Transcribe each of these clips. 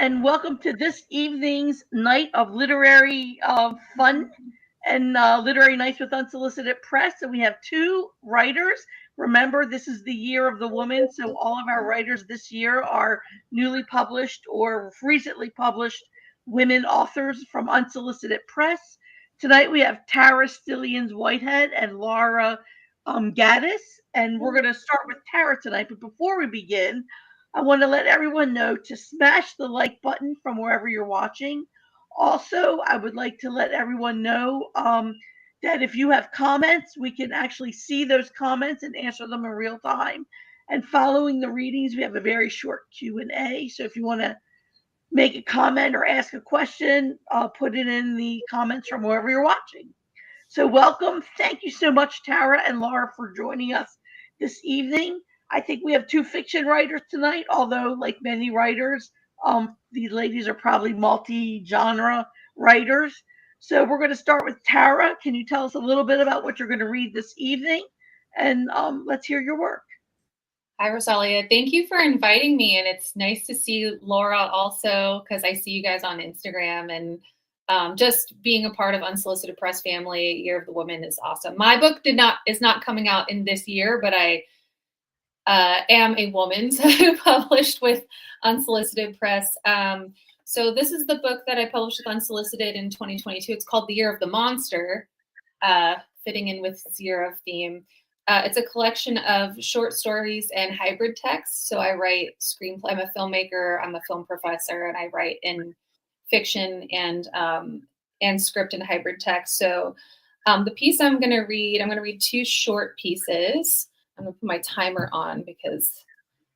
and welcome to this evening's night of literary fun and literary nights with Unsolicited Press. And we have two writers. Remember, this is the year of the woman, so all of our writers this year are newly published or recently published women authors from Unsolicited Press. Tonight we have Tara Stillians Whitehead and Laura Gaddis, and we're going to start with Tara tonight. But before we begin, I want to let everyone know to smash the like button from wherever you're watching. Also, I would like to let everyone know that if you have comments, we can actually see those comments and answer them in real time. And following the readings, we have a very short Q&A. So if you want to make a comment or ask a question, put it in the comments from wherever you're watching. So welcome. Thank you so much, Tara and Laura, for joining us this evening. I think we have two fiction writers tonight, although like many writers, these ladies are probably multi-genre writers. So we're going to start with Tara. Can you tell us a little bit about what you're going to read this evening? And let's hear your work. Hi, Rosalia. Thank you for inviting me. And it's nice to see Laura also, because I see you guys on Instagram. And just being a part of Unsolicited Press family, Year of the Woman is awesome. My book is not coming out in this year, but I am a woman, so I published with Unsolicited Press. So this is the book that I published with Unsolicited in 2022. It's called The Year of the Monster, fitting in with this year of theme. It's a collection of short stories and hybrid texts. So I write screenplay. I'm a filmmaker. I'm a film professor, and I write in fiction and script and hybrid text. So the piece I'm going to read two short pieces. I'm going to put my timer on because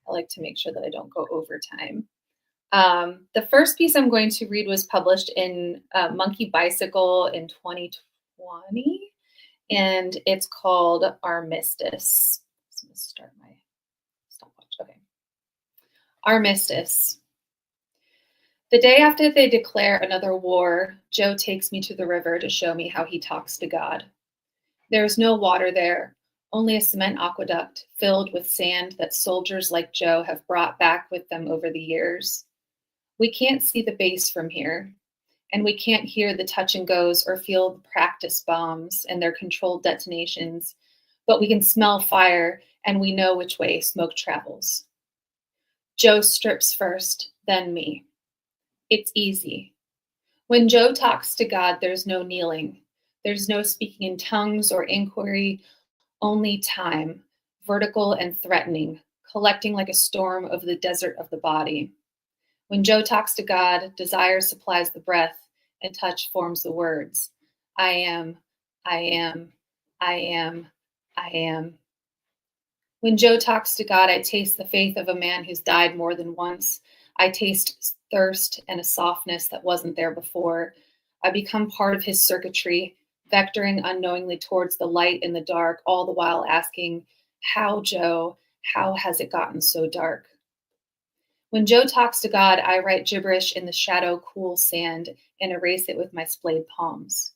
I like to make sure that I don't go over time. The first piece I'm going to read was published in Monkey Bicycle in 2020. And it's called Armistice. So I'm going to start my stopwatch. Okay. Armistice. The day after they declare another war, Joe takes me to the river to show me how he talks to God. There is no water there, only a cement aqueduct filled with sand that soldiers like Joe have brought back with them over the years. We can't see the base from here, and we can't hear the touch and goes or feel the practice bombs and their controlled detonations, but we can smell fire and we know which way smoke travels. Joe strips first, then me. It's easy. When Joe talks to God, there's no kneeling. There's no speaking in tongues or inquiry, only time, vertical and threatening, collecting like a storm over the desert of the body. When Joe talks to God, desire supplies the breath, and touch forms the words. I am, I am, I am, I am. When Joe talks to God, I taste the faith of a man who's died more than once. I taste thirst and a softness that wasn't there before. I become part of his circuitry, vectoring unknowingly towards the light in the dark, all the while asking, how, Joe, how has it gotten so dark? When Joe talks to God, I write gibberish in the shadow, cool sand and erase it with my splayed palms.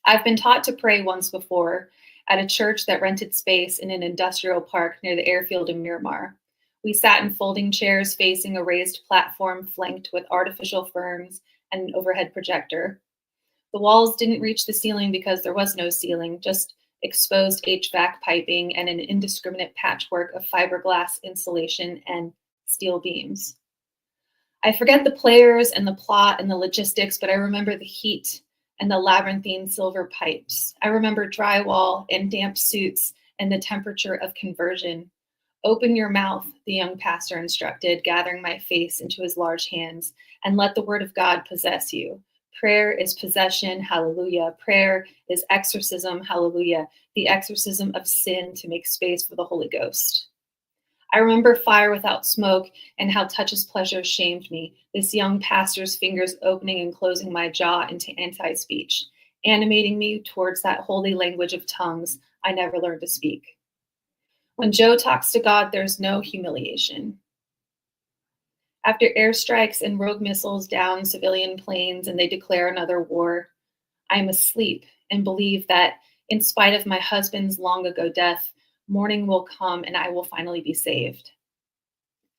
I've been taught to pray once before at a church that rented space in an industrial park near the airfield in Miramar. We sat in folding chairs facing a raised platform flanked with artificial ferns and an overhead projector. The walls didn't reach the ceiling because there was no ceiling, just exposed HVAC piping and an indiscriminate patchwork of fiberglass insulation and steel beams. I forget the players and the plot and the logistics, but I remember the heat and the labyrinthine silver pipes. I remember drywall and damp suits and the temperature of conversion. Open your mouth, the young pastor instructed, gathering my face into his large hands, and let the word of God possess you. Prayer is possession, hallelujah. Prayer is exorcism, hallelujah. The exorcism of sin to make space for the Holy Ghost. I remember fire without smoke and how touch's pleasure shamed me, this young pastor's fingers opening and closing my jaw into anti-speech, animating me towards that holy language of tongues I never learned to speak. When Joe talks to God, there's no humiliation. After airstrikes and rogue missiles down civilian planes and they declare another war, I'm asleep and believe that in spite of my husband's long ago death, morning will come and I will finally be saved.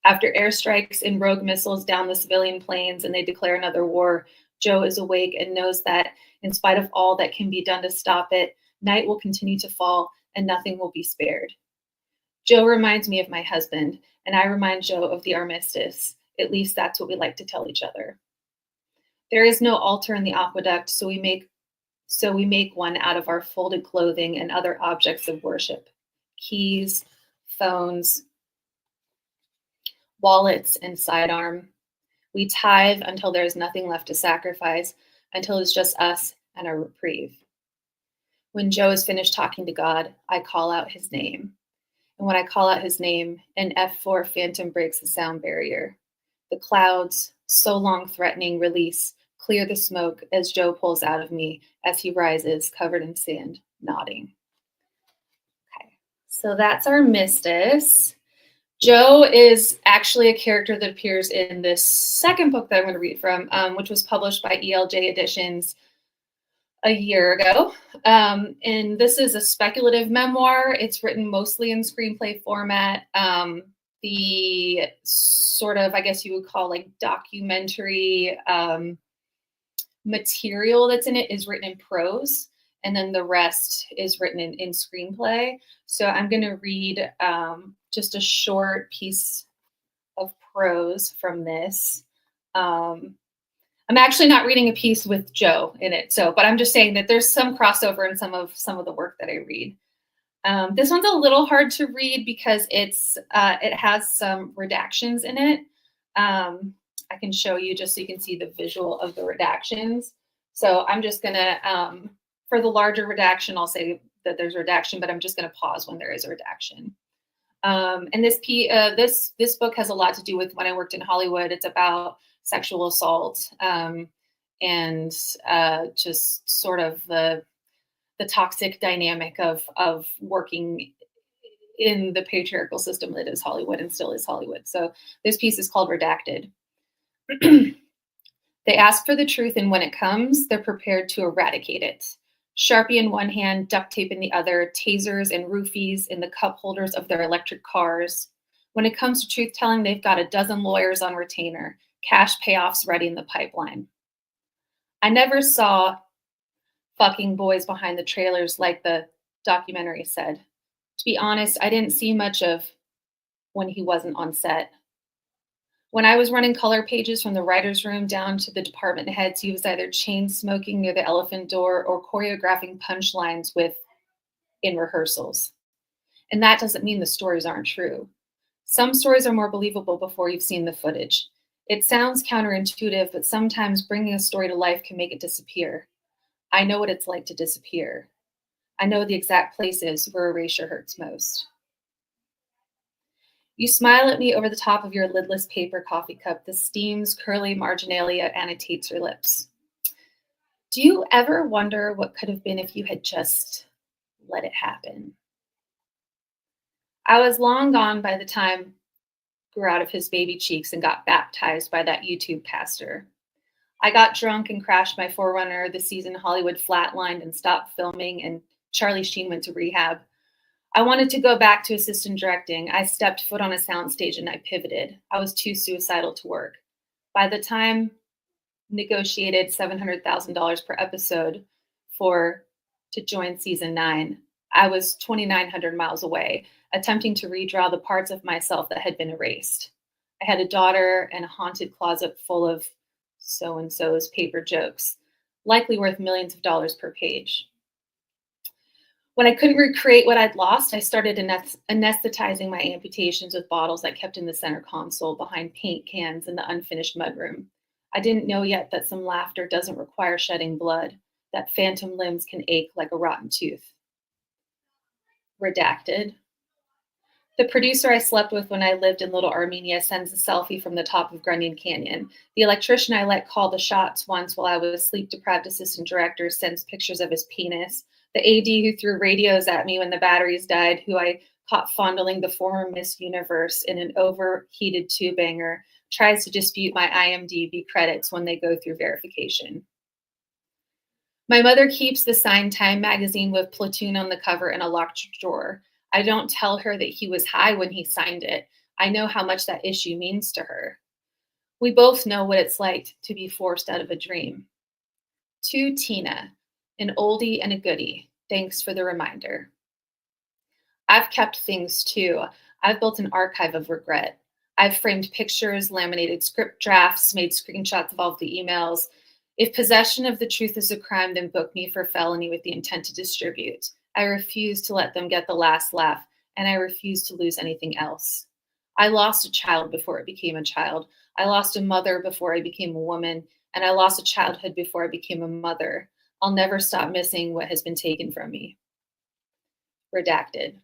After airstrikes and rogue missiles down the civilian planes and they declare another war, Joe is awake and knows that in spite of all that can be done to stop it, night will continue to fall and nothing will be spared. Joe reminds me of my husband, and I remind Joe of the armistice. At least that's what we like to tell each other. There is no altar in the aqueduct, so we make one out of our folded clothing and other objects of worship. Keys, phones, wallets, and sidearm. We tithe until there is nothing left to sacrifice, until it's just us and our reprieve. When Joe is finished talking to God, I call out his name. And when I call out his name, an F4 Phantom breaks the sound barrier. The clouds, so long threatening, release, clear the smoke as Joe pulls out of me as he rises, covered in sand, nodding. Okay, so that's our Mistis. Joe is actually a character that appears in this second book that I'm going to read from, which was published by ELJ Editions a year ago. And this is a speculative memoir. It's written mostly in screenplay format. The sort of, I guess you would call like documentary material that's in it is written in prose, and then the rest is written in screenplay. So I'm going to read just a short piece of prose from this. I'm actually not reading a piece with Joe in it, but I'm just saying that there's some crossover in some of the work that I read. This one's a little hard to read because it has some redactions in it. I can show you just so you can see the visual of the redactions. So I'm just gonna, for the larger redaction, I'll say that there's a redaction, but I'm just gonna pause when there is a redaction. And this book has a lot to do with when I worked in Hollywood. It's about sexual assault and just sort of the toxic dynamic of working in the patriarchal system that is Hollywood and still is Hollywood. So this piece is called Redacted. They ask for the truth, and when it comes, they're prepared to eradicate it. Sharpie in one hand, duct tape in the other, tasers and roofies in the cup holders of their electric cars. When it comes to truth-telling, they've got a dozen lawyers on retainer, cash payoffs ready in the pipeline. I never saw fucking boys behind the trailers like the documentary said. To be honest, I didn't see much of when he wasn't on set. When I was running color pages from the writer's room down to the department heads, he was either chain smoking near the elephant door or choreographing punchlines in rehearsals. And that doesn't mean the stories aren't true. Some stories are more believable before you've seen the footage. It sounds counterintuitive, but sometimes bringing a story to life can make it disappear. I know what it's like to disappear. I know the exact places where erasure hurts most. You smile at me over the top of your lidless paper coffee cup. The steam's curly marginalia annotates your lips. Do you ever wonder what could have been if you had just let it happen? I was long gone by the time grew out of his baby cheeks and got baptized by that YouTube pastor. I got drunk and crashed my Forerunner. The season Hollywood flatlined and stopped filming, and Charlie Sheen went to rehab. I wanted to go back to assistant directing. I stepped foot on a soundstage and I pivoted. I was too suicidal to work. By the time negotiated $700,000 per episode to join season 9, I was 2,900 miles away, attempting to redraw the parts of myself that had been erased. I had a daughter and a haunted closet full of so-and-so's paper jokes, likely worth millions of dollars per page. When I couldn't recreate what I'd lost, I started anesthetizing my amputations with bottles I kept in the center console behind paint cans in the unfinished mudroom. I didn't know yet that some laughter doesn't require shedding blood, that phantom limbs can ache like a rotten tooth. Redacted. The producer I slept with when I lived in Little Armenia sends a selfie from the top of Grunion Canyon. The electrician I let call the shots once while I was sleep-deprived assistant director sends pictures of his penis. The AD who threw radios at me when the batteries died, who I caught fondling the former Miss Universe in an overheated tube hanger, tries to dispute my IMDb credits when they go through verification. My mother keeps the signed Time magazine with Platoon on the cover in a locked drawer. I don't tell her that he was high when he signed it. I know how much that issue means to her. We both know what it's like to be forced out of a dream. To Tina, an oldie and a goodie, thanks for the reminder. I've kept things too. I've built an archive of regret. I've framed pictures, laminated script drafts, made screenshots of all of the emails. If possession of the truth is a crime, then book me for felony with the intent to distribute. I refuse to let them get the last laugh, and I refuse to lose anything else. I lost a child before it became a child. I lost a mother before I became a woman, and I lost a childhood before I became a mother. I'll never stop missing what has been taken from me. Redacted.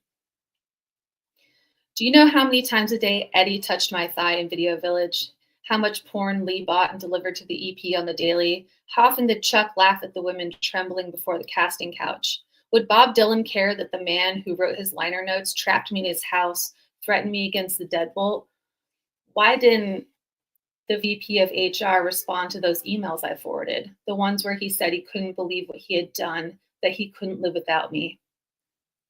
Do you know how many times a day Eddie touched my thigh in Video Village? How much porn Lee bought and delivered to the EP on the daily? How often did Chuck laugh at the women trembling before the casting couch? Would Bob Dylan care that the man who wrote his liner notes trapped me in his house, threatened me against the deadbolt? Why didn't the VP of HR respond to those emails I forwarded? The ones where he said he couldn't believe what he had done, that he couldn't live without me.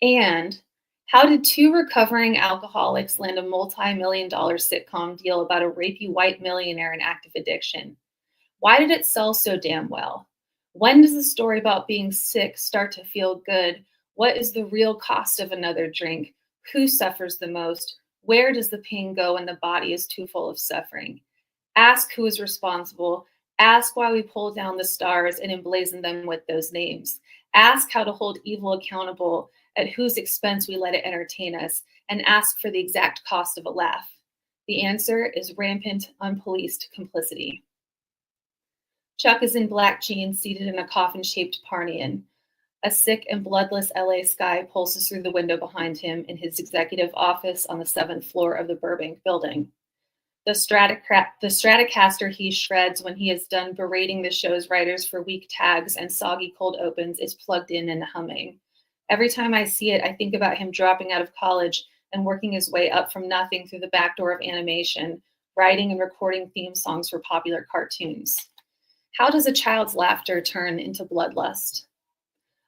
And how did two recovering alcoholics land a multi-million-dollar sitcom deal about a rapey white millionaire in active addiction? Why did it sell so damn well? When does the story about being sick start to feel good? What is the real cost of another drink? Who suffers the most? Where does the pain go when the body is too full of suffering? Ask who is responsible. Ask why we pull down the stars and emblazon them with those names. Ask how to hold evil accountable, at whose expense we let it entertain us, and ask for the exact cost of a laugh. The answer is rampant, unpoliced complicity. Chuck is in black jeans, seated in a coffin-shaped Parnian. A sick and bloodless LA sky pulses through the window behind him in his executive office on the 7th floor of the Burbank building. The Stratocaster he shreds when he is done berating the show's writers for weak tags and soggy cold opens is plugged in and humming. Every time I see it, I think about him dropping out of college and working his way up from nothing through the back door of animation, writing and recording theme songs for popular cartoons. How does a child's laughter turn into bloodlust?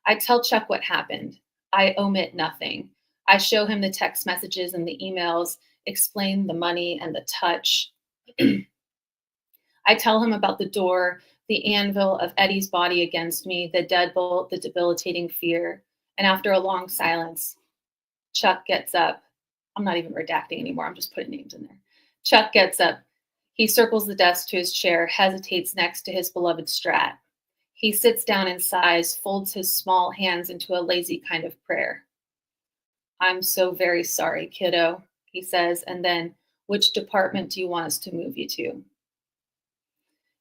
I tell Chuck what happened. I omit nothing. I show him the text messages and the emails, explain the money and the touch. I tell him about the door, the anvil of Eddie's body against me, the deadbolt, the debilitating fear. And after a long silence, Chuck gets up. I'm not even redacting anymore. I'm just putting names in there. Chuck gets up. He circles the desk to his chair, hesitates next to his beloved Strat. He sits down and sighs, folds his small hands into a lazy kind of prayer. I'm so very sorry, kiddo, he says, and then, which department do you want us to move you to?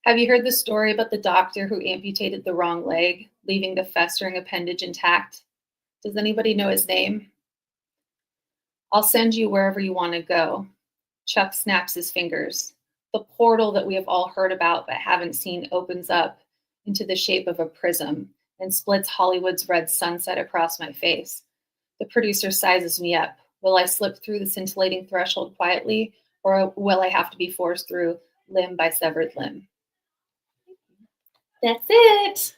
Have you heard the story about the doctor who amputated the wrong leg, leaving the festering appendage intact? Does anybody know his name? I'll send you wherever you want to go. Chuck snaps his fingers. The portal that we have all heard about but haven't seen opens up into the shape of a prism and splits Hollywood's red sunset across my face. The producer sizes me up. Will I slip through the scintillating threshold quietly, or will I have to be forced through limb by severed limb? That's it.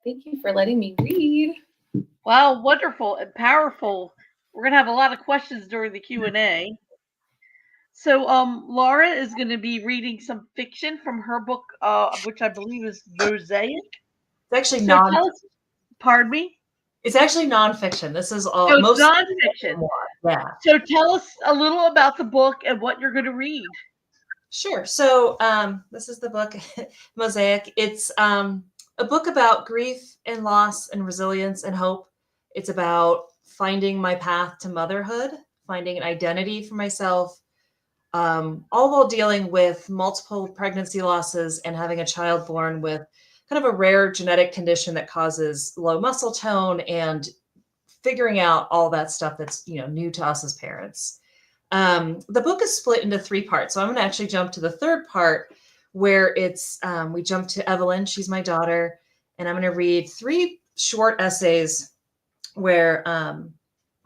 Thank you for letting me read. Wow, wonderful and powerful. We're going to have a lot of questions during the Q&A. So Laura is going to be reading some fiction from her book, which I believe is Mosaic. It's actually pardon me? It's actually nonfiction. This is all it's nonfiction. Yeah. So tell us a little about the book and what you're going to read. Sure. So this is the book, Mosaic. It's a book about grief and loss and resilience and hope. It's about finding my path to motherhood, finding an identity for myself, all while dealing with multiple pregnancy losses and having a child born with kind of a rare genetic condition that causes low muscle tone, and figuring out all that stuff that's, new to us as parents. The book is split into 3 parts. So I'm going to actually jump to the 3rd part, where it's, we jump to Evelyn. She's my daughter. And I'm going to read 3 short essays where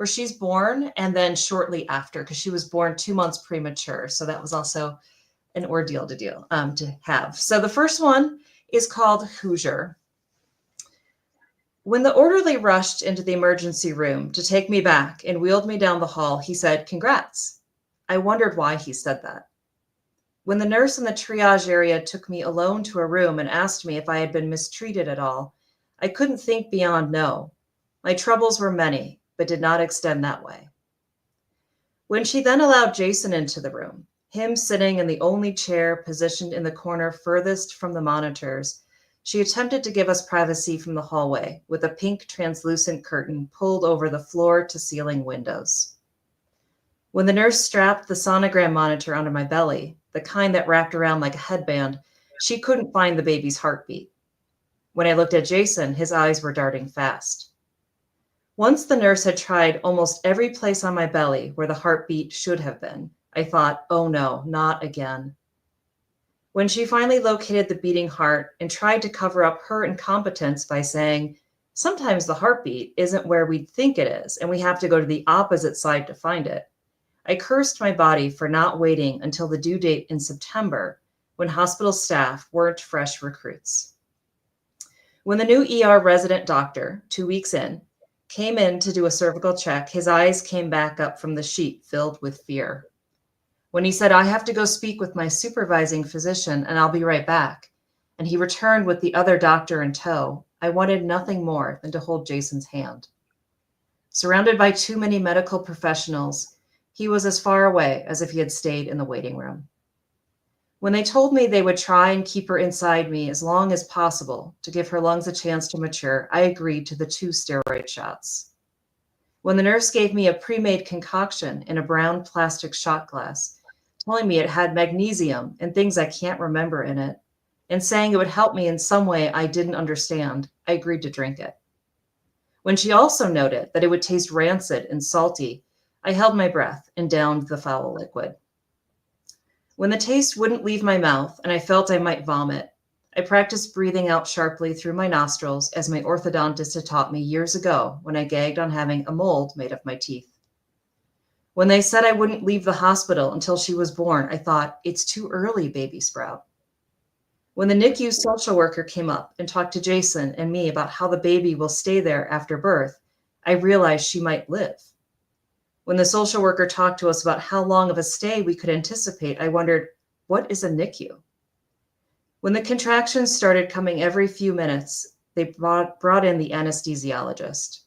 she's born, and then shortly after, because she was born 2 months premature. So that was also an ordeal to have. So the first one is called Hoosier. When the orderly rushed into the emergency room to take me back and wheeled me down the hall, he said, "Congrats." I wondered why he said that. When the nurse in the triage area took me alone to a room and asked me if I had been mistreated at all, I couldn't think beyond no. My troubles were many, but did not extend that way. When she then allowed Jason into the room, him sitting in the only chair positioned in the corner furthest from the monitors, she attempted to give us privacy from the hallway with a pink translucent curtain pulled over the floor-to-ceiling windows. When the nurse strapped the sonogram monitor onto my belly, the kind that wrapped around like a headband, she couldn't find the baby's heartbeat. When I looked at Jason, his eyes were darting fast. Once the nurse had tried almost every place on my belly where the heartbeat should have been, I thought, oh no, not again. When she finally located the beating heart and tried to cover up her incompetence by saying, sometimes the heartbeat isn't where we think it is, and we have to go to the opposite side to find it, I cursed my body for not waiting until the due date in September when hospital staff weren't fresh recruits. When the new ER resident doctor, 2 weeks in, came in to do a cervical check, his eyes came back up from the sheet filled with fear. When he said, "I have to go speak with my supervising physician and I'll be right back," and he returned with the other doctor in tow, I wanted nothing more than to hold Jason's hand. Surrounded by too many medical professionals, he was as far away as if he had stayed in the waiting room. When they told me they would try and keep her inside me as long as possible to give her lungs a chance to mature, I agreed to the 2 steroid shots. When the nurse gave me a pre-made concoction in a brown plastic shot glass, telling me it had magnesium and things I can't remember in it, and saying it would help me in some way I didn't understand, I agreed to drink it. When she also noted that it would taste rancid and salty, I held my breath and downed the foul liquid. When the taste wouldn't leave my mouth and I felt I might vomit, I practiced breathing out sharply through my nostrils as my orthodontist had taught me years ago when I gagged on having a mold made of my teeth. When they said I wouldn't leave the hospital until she was born, I thought, it's too early, baby sprout. When the NICU social worker came up and talked to Jason and me about how the baby will stay there after birth, I realized she might live. When the social worker talked to us about how long of a stay we could anticipate, I wondered, what is a NICU? When the contractions started coming every few minutes, they brought in the anesthesiologist.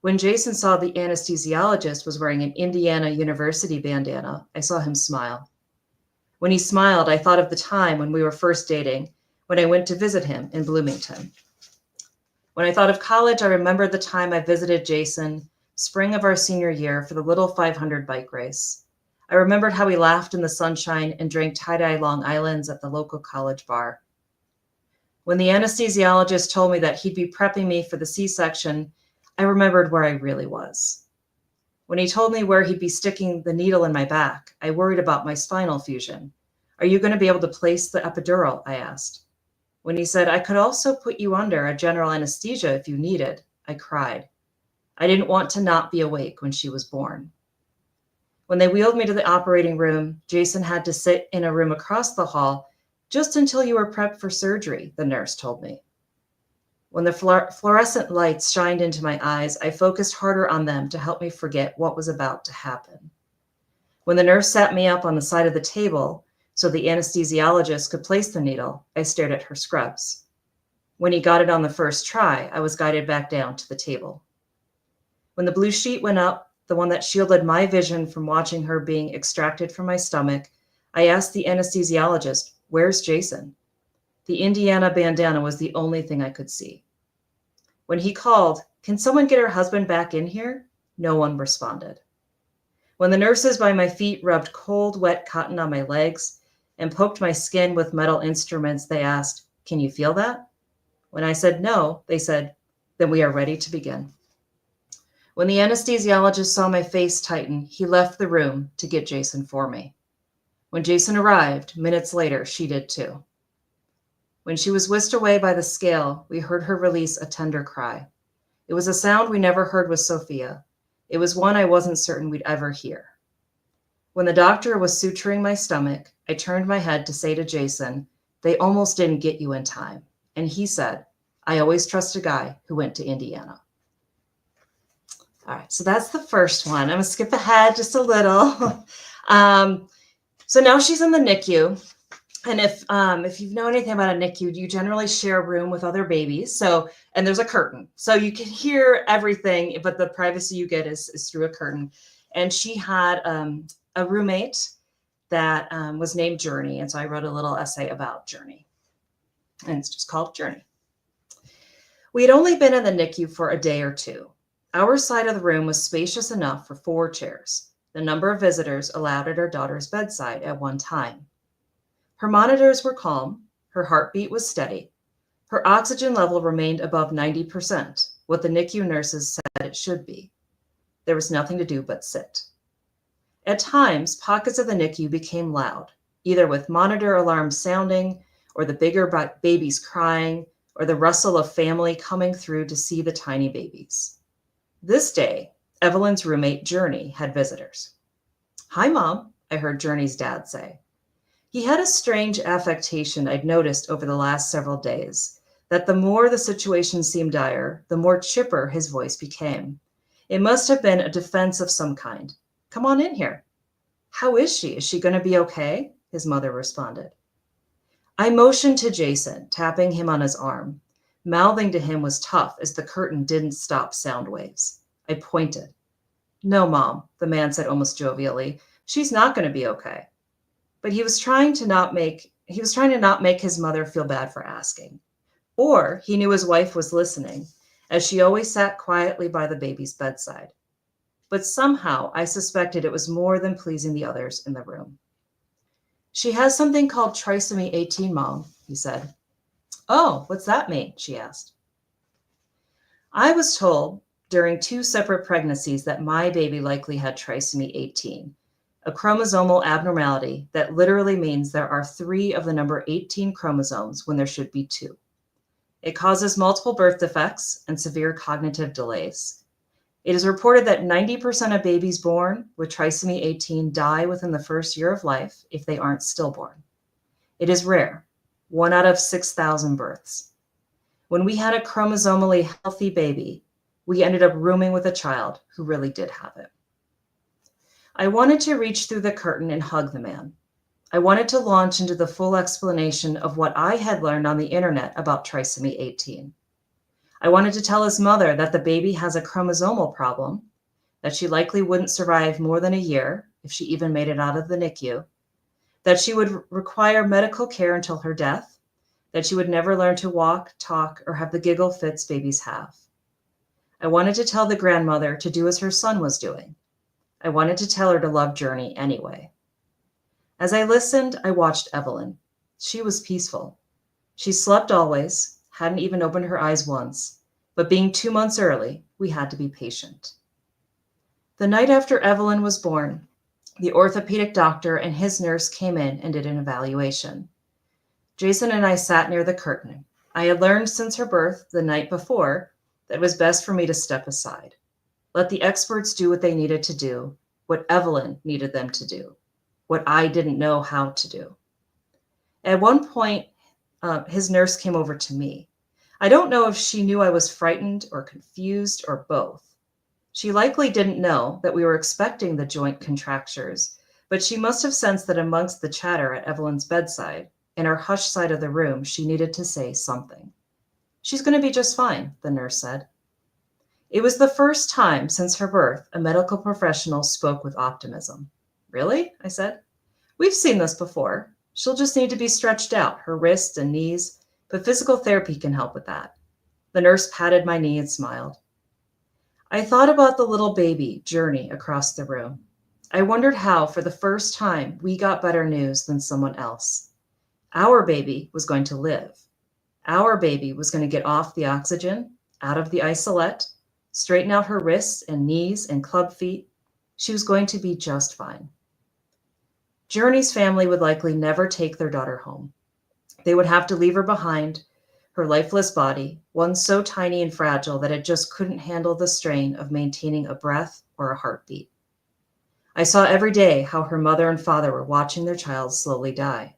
When Jason saw the anesthesiologist was wearing an Indiana University bandana, I saw him smile. When he smiled, I thought of the time when we were first dating, when I went to visit him in Bloomington. When I thought of college, I remembered the time I visited Jason, spring of our senior year, for the little 500 bike race. I remembered how we laughed in the sunshine and drank tie-dye Long Islands at the local college bar. When the anesthesiologist told me that he'd be prepping me for the C-section, I remembered where I really was. When he told me where he'd be sticking the needle in my back, I worried about my spinal fusion. Are you going to be able to place the epidural? I asked. When he said, I could also put you under a general anesthesia if you needed, I cried. I didn't want to not be awake when she was born. When they wheeled me to the operating room, Jason had to sit in a room across the hall just until you were prepped for surgery, the nurse told me. When the fluorescent lights shined into my eyes, I focused harder on them to help me forget what was about to happen. When the nurse sat me up on the side of the table so the anesthesiologist could place the needle, I stared at her scrubs. When he got it on the first try, I was guided back down to the table. When the blue sheet went up, the one that shielded my vision from watching her being extracted from my stomach, I asked the anesthesiologist, "Where's Jason?" The Indiana bandana was the only thing I could see. When he called, "Can someone get her husband back in here?" No one responded. When the nurses by my feet rubbed cold, wet cotton on my legs and poked my skin with metal instruments, they asked, "Can you feel that?" When I said no, they said, "Then we are ready to begin." When the anesthesiologist saw my face tighten, he left the room to get Jason for me. When Jason arrived, minutes later, she did too. When she was whisked away by the scale, we heard her release a tender cry. It was a sound we never heard with Sophia. It was one I wasn't certain we'd ever hear. When the doctor was suturing my stomach, I turned my head to say to Jason, "They almost didn't get you in time." And he said, I always trust a guy who went to Indiana. All right, so that's the first one. I'm going to skip ahead just a little. So now she's in the NICU. And if you know anything about a NICU, you generally share a room with other babies. So, and there's a curtain. So you can hear everything, but the privacy you get is through a curtain. And she had a roommate that was named Journey. And so I wrote a little essay about Journey. And it's just called Journey. We had only been in the NICU for a day or two. Our side of the room was spacious enough for 4 chairs, the number of visitors allowed at her daughter's bedside at one time. Her monitors were calm, her heartbeat was steady, her oxygen level remained above 90%, what the NICU nurses said it should be. There was nothing to do but sit. At times, pockets of the NICU became loud, either with monitor alarms sounding, or the bigger babies crying, or the rustle of family coming through to see the tiny babies. This day, Evelyn's roommate, Journey, had visitors. "Hi, Mom," I heard Journey's dad say. He had a strange affectation I'd noticed over the last several days, that the more the situation seemed dire, the more chipper his voice became. It must have been a defense of some kind. "Come on in here." "How is she? Is she going to be okay?" his mother responded. I motioned to Jason, tapping him on his arm. Mouthing to him was tough as the curtain didn't stop sound waves. I pointed. "No, Mom," the man said almost jovially. "She's not going to be okay." But he was trying to not make his mother feel bad for asking. Or he knew his wife was listening, as she always sat quietly by the baby's bedside. But somehow I suspected it was more than pleasing the others in the room. "She has something called trisomy 18, Mom," he said. "Oh, what's that mean?" she asked. I was told during 2 separate pregnancies that my baby likely had trisomy 18, a chromosomal abnormality that literally means there are 3 of the number 18 chromosomes when there should be 2. It causes multiple birth defects and severe cognitive delays. It is reported that 90% of babies born with trisomy 18 die within the first year of life if they aren't stillborn. It is rare, 1 out of 6,000 births. When we had a chromosomally healthy baby, we ended up rooming with a child who really did have it. I wanted to reach through the curtain and hug the man. I wanted to launch into the full explanation of what I had learned on the internet about trisomy 18. I wanted to tell his mother that the baby has a chromosomal problem, that she likely wouldn't survive more than a year if she even made it out of the NICU, that she would require medical care until her death, that she would never learn to walk, talk, or have the giggle fits babies have. I wanted to tell the grandmother to do as her son was doing. I wanted to tell her to love Journey anyway. As I listened, I watched Evelyn. She was peaceful. She slept always, hadn't even opened her eyes once, but being 2 months early, we had to be patient. The night after Evelyn was born, the orthopedic doctor and his nurse came in and did an evaluation. Jason and I sat near the curtain. I had learned since her birth the night before that it was best for me to step aside. Let the experts do what they needed to do, what Evelyn needed them to do, what I didn't know how to do. At one point, his nurse came over to me. I don't know if she knew I was frightened or confused or both. She likely didn't know that we were expecting the joint contractures, but she must have sensed that amongst the chatter at Evelyn's bedside, in our hushed side of the room, she needed to say something. "She's going to be just fine," the nurse said. It was the first time since her birth a medical professional spoke with optimism. "Really?" I said. "We've seen this before. She'll just need to be stretched out, her wrists and knees, but physical therapy can help with that." The nurse patted my knee and smiled. I thought about the little baby, Journey, across the room. I wondered how, for the first time, we got better news than someone else. Our baby was going to live. Our baby was going to get off the oxygen, out of the isolette, straighten out her wrists and knees and club feet. She was going to be just fine. Journey's family would likely never take their daughter home. They would have to leave her behind, her lifeless body, one so tiny and fragile that it just couldn't handle the strain of maintaining a breath or a heartbeat. I saw every day how her mother and father were watching their child slowly die.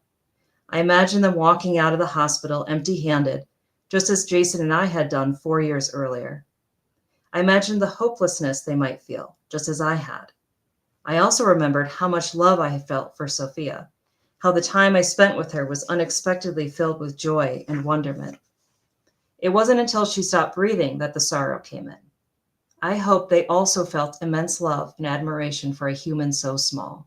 I imagined them walking out of the hospital empty-handed, just as Jason and I had done 4 years earlier. I imagined the hopelessness they might feel, just as I had. I also remembered how much love I had felt for Sophia, how the time I spent with her was unexpectedly filled with joy and wonderment. It wasn't until she stopped breathing that the sorrow came in. I hope they also felt immense love and admiration for a human so small.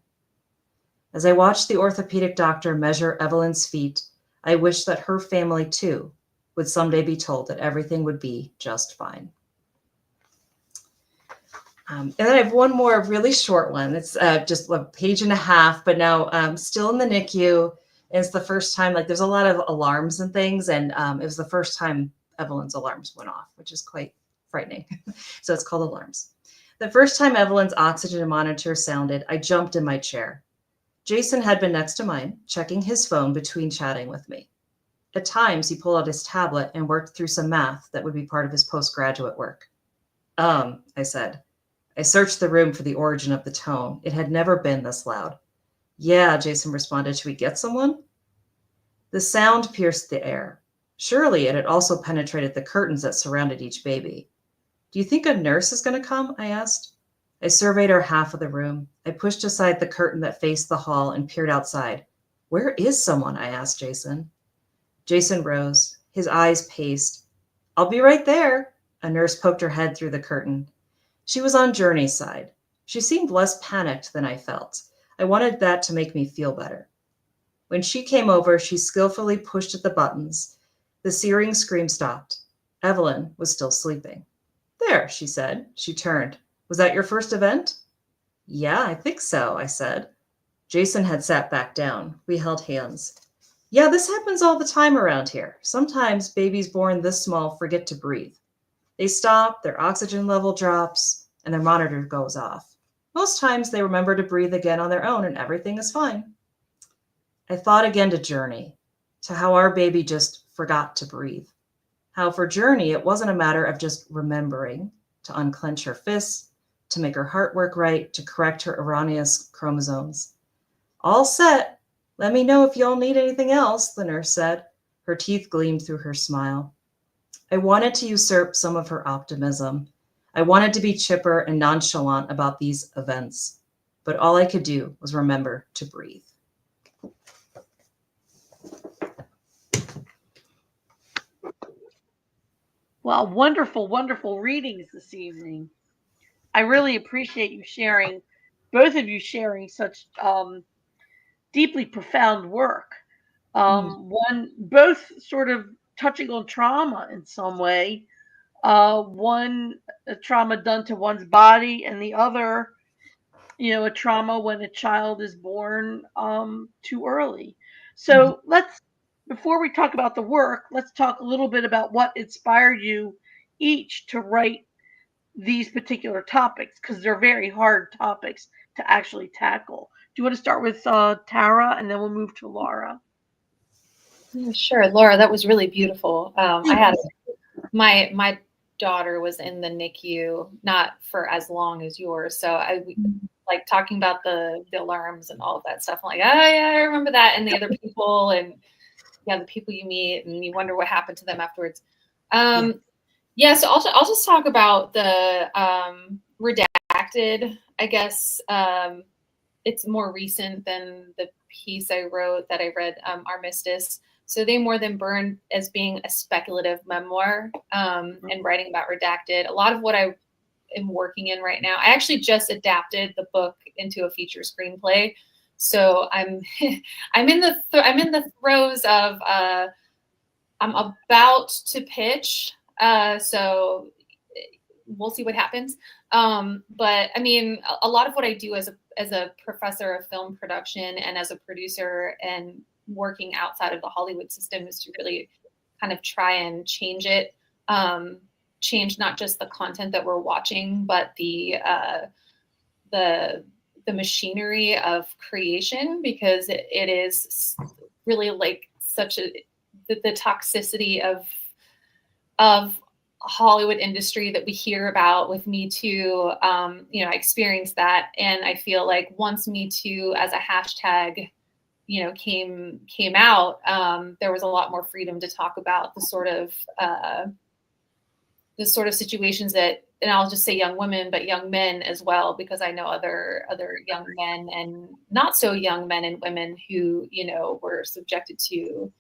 As I watched the orthopedic doctor measure Evelyn's feet, I wished that her family, too, would someday be told that everything would be just fine. And then I have one more really short one. It's just a page and a half, but now still in the NICU. And it's the first time, like there's a lot of alarms and things. And it was the first time Evelyn's alarms went off, which is quite frightening. So it's called Alarms. The first time Evelyn's oxygen monitor sounded, I jumped in my chair. Jason had been next to mine, checking his phone between chatting with me. At times, he pulled out his tablet and worked through some math that would be part of his postgraduate work. I said. I searched the room for the origin of the tone. It had never been this loud. Yeah, Jason responded. Should we get someone? The sound pierced the air. Surely it had also penetrated the curtains that surrounded each baby. Do you think a nurse is going to come? I asked. I surveyed our half of the room. I pushed aside the curtain that faced the hall and peered outside. Where is someone? I asked Jason. Jason rose. His eyes paced. I'll be right there. A nurse poked her head through the curtain. She was on Journey's side. She seemed less panicked than I felt. I wanted that to make me feel better. When she came over, she skillfully pushed at the buttons. The searing scream stopped. Evelyn was still sleeping. There, she said. She turned. Was that your first event? Yeah, I think so, I said. Jason had sat back down. We held hands. Yeah, this happens all the time around here. Sometimes babies born this small forget to breathe. They stop, their oxygen level drops, and their monitor goes off. Most times they remember to breathe again on their own and everything is fine. I thought again to Journey, to how our baby just forgot to breathe. How for Journey, it wasn't a matter of just remembering to unclench her fists, to make her heart work right, to correct her erroneous chromosomes. All set. Let me know if y'all need anything else, the nurse said. Her teeth gleamed through her smile. I wanted to usurp some of her optimism. I wanted to be chipper and nonchalant about these events, but all I could do was remember to breathe. Well, wonderful, wonderful readings this evening. I really appreciate you sharing, both of you sharing such deeply profound work. Both sort of touching on trauma in some way. One, a trauma done to one's body, and the other, a trauma when a child is born too early. So before we talk about the work, let's talk a little bit about what inspired you each to write these particular topics, because they're very hard topics to actually tackle. Do you want to start with Tara, and then we'll move to Laura? Yeah, sure, Laura, that was really beautiful. I had my daughter was in the NICU, not for as long as yours, so I like talking about the alarms and all of that stuff. I'm like, oh yeah, I remember that, and the other people, and yeah, the people you meet, and you wonder what happened to them afterwards. Yeah, so I'll just talk about the redacted. I guess it's more recent than the piece I wrote that I read, Armistice. So They More Than Burn as being a speculative memoir and writing about redacted. A lot of what I am working in right now, I actually just adapted the book into a feature screenplay. So I'm I'm in the throes of I'm about to pitch. So we'll see what happens. But I mean, a lot of what I do as a professor of film production and as a producer and working outside of the Hollywood system is to really kind of try and change it, change not just the content that we're watching, but the machinery of creation, because it is really like such the toxicity of Hollywood industry that we hear about with Me Too. I experienced that, and I feel like once Me Too as a hashtag came out, there was a lot more freedom to talk about the sort of situations that, and I'll just say young women, but young men as well, because I know other young men and not so young men and women who, were subjected to,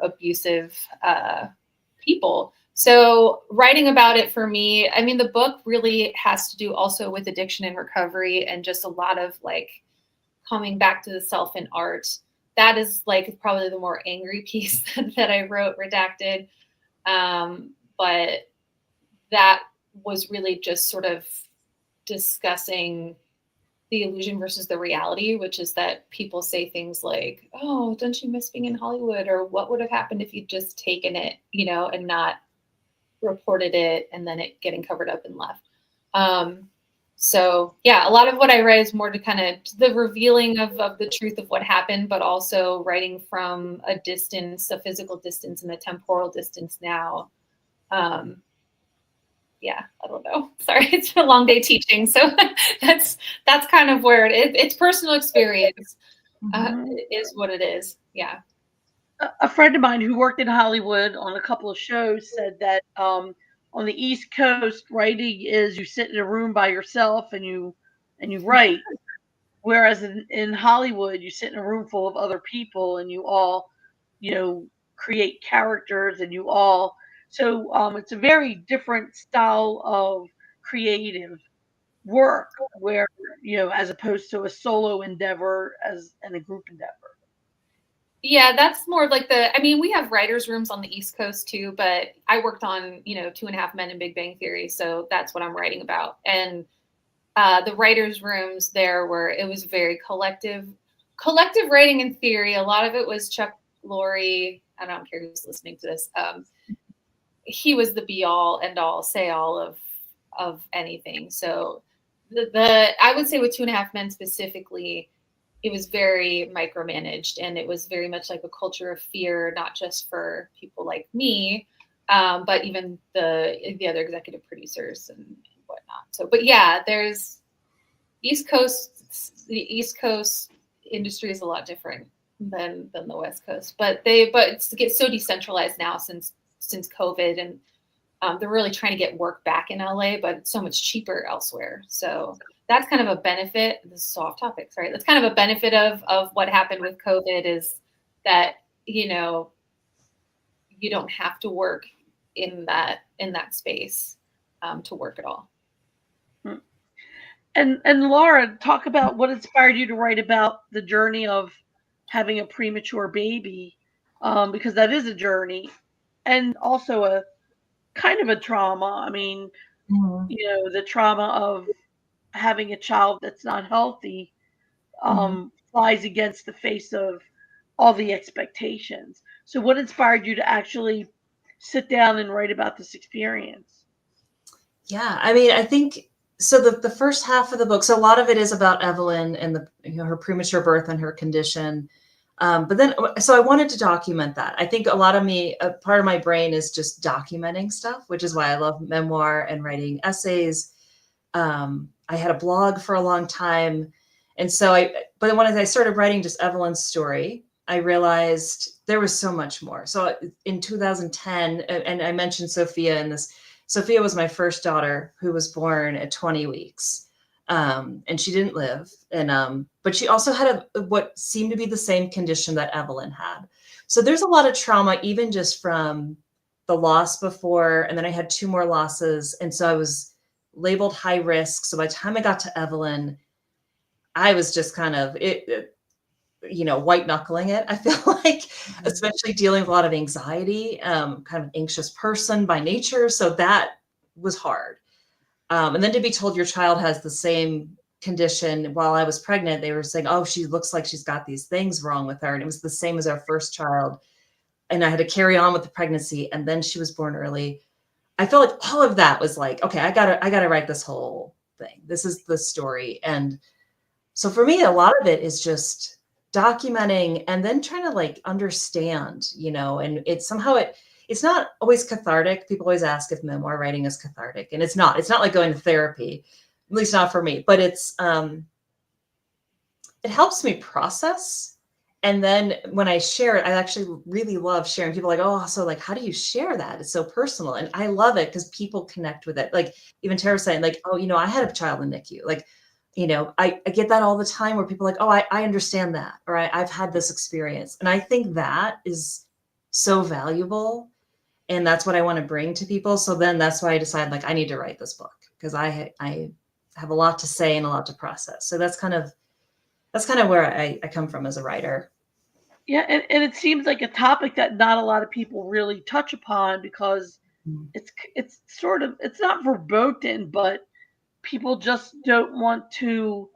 abusive people. So writing about it for me, I mean, the book really has to do also with addiction and recovery and just a lot of like coming back to the self in art. That is like probably the more angry piece that I wrote, redacted. But that was really just sort of discussing the illusion versus the reality, which is that people say things like, oh, don't you miss being in Hollywood? Or what would have happened if you'd just taken it, and not reported it and then it getting covered up and left. So yeah, a lot of what I write is more to kind of the revealing of the truth of what happened, but also writing from a distance, a physical distance and a temporal distance now. Yeah, I don't know. Sorry, it's been a long day teaching. So that's kind of where it's personal experience is what it is. Yeah. A friend of mine who worked in Hollywood on a couple of shows said that on the East Coast, writing is you sit in a room by yourself and you write, whereas in Hollywood you sit in a room full of other people and you all create characters and you all it's a very different style of creative work where as opposed to a solo endeavor and a group endeavor. Yeah, that's more like we have writers' rooms on the East Coast too, but I worked on, 2.5 Men in Big Bang Theory. So that's what I'm writing about. And the writers' rooms there it was very collective writing in theory. A lot of it was Chuck Lorre. I don't care who's listening to this. He was the be all end all say all of anything. So I would say with 2.5 Men specifically, it was very micromanaged and it was very much like a culture of fear, not just for people like me, but even the other executive producers and whatnot. So, but yeah, there's the East Coast industry is a lot different than the West Coast, but it gets so decentralized now since COVID, and they're really trying to get work back in LA, but it's so much cheaper elsewhere. So that's kind of a benefit. This is so off topic, right? That's kind of a benefit of what happened with COVID is that, you don't have to work in that space to work at all. And Laura, talk about what inspired you to write about the journey of having a premature baby, because that is a journey and also a kind of a trauma. I mean, the trauma of having a child that's not healthy flies against the face of all the expectations. So what inspired you to actually sit down and write about this experience? Yeah, I mean, I think so. The first half of the book, so a lot of it is about Evelyn and her premature birth and her condition. But then, so I wanted to document that. I think a lot of part of my brain is just documenting stuff, which is why I love memoir and writing essays. I had a blog for a long time. And so but when I started writing just Evelyn's story, I realized there was so much more. So in 2010, and I mentioned Sophia in this, Sophia was my first daughter who was born at 20 weeks. And she didn't live. And, but she also had what seemed to be the same condition that Evelyn had. So there's a lot of trauma, even just from the loss before. And then I had 2 more losses. And so I was labeled high risk. So by the time I got to Evelyn, I was just kind of white knuckling it. I feel like, especially dealing with a lot of anxiety, kind of an anxious person by nature. So that was hard. And then to be told your child has the same condition while I was pregnant, they were saying, oh, she looks like she's got these things wrong with her. And it was the same as our first child. And I had to carry on with the pregnancy. And then she was born early. I felt like all of that was like, okay, I gotta write this whole thing. This is the story. And so for me, a lot of it is just documenting and then trying to like understand, and it's not always cathartic. People always ask if memoir writing is cathartic, and it's not like going to therapy, at least not for me, but it's it helps me process. And then when I share it, I actually really love sharing. People are like, oh, so like, how do you share that? It's so personal. And I love it because people connect with it. Like even Tara saying like, oh, I had a child in NICU. Like, I get that all the time where people are like, oh, I understand that. Or I've had this experience. And I think that is so valuable. And that's what I want to bring to people. So then that's why I decided like, I need to write this book because I have a lot to say and a lot to process. So that's kind of where I come from as a writer. Yeah, and it seems like a topic that not a lot of people really touch upon because it's sort of, it's not verboten, but people just don't want to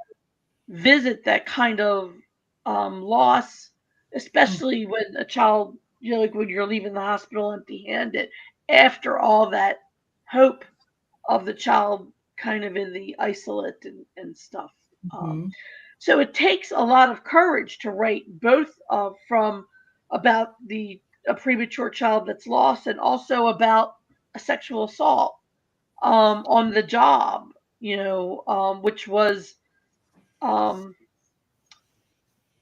visit that kind of loss, especially when a child, like when you're leaving the hospital empty-handed after all that hope of the child kind of in the isolate and stuff. Mm-hmm. So it takes a lot of courage to write both from about a premature child that's lost and also about a sexual assault on the job, which was, um,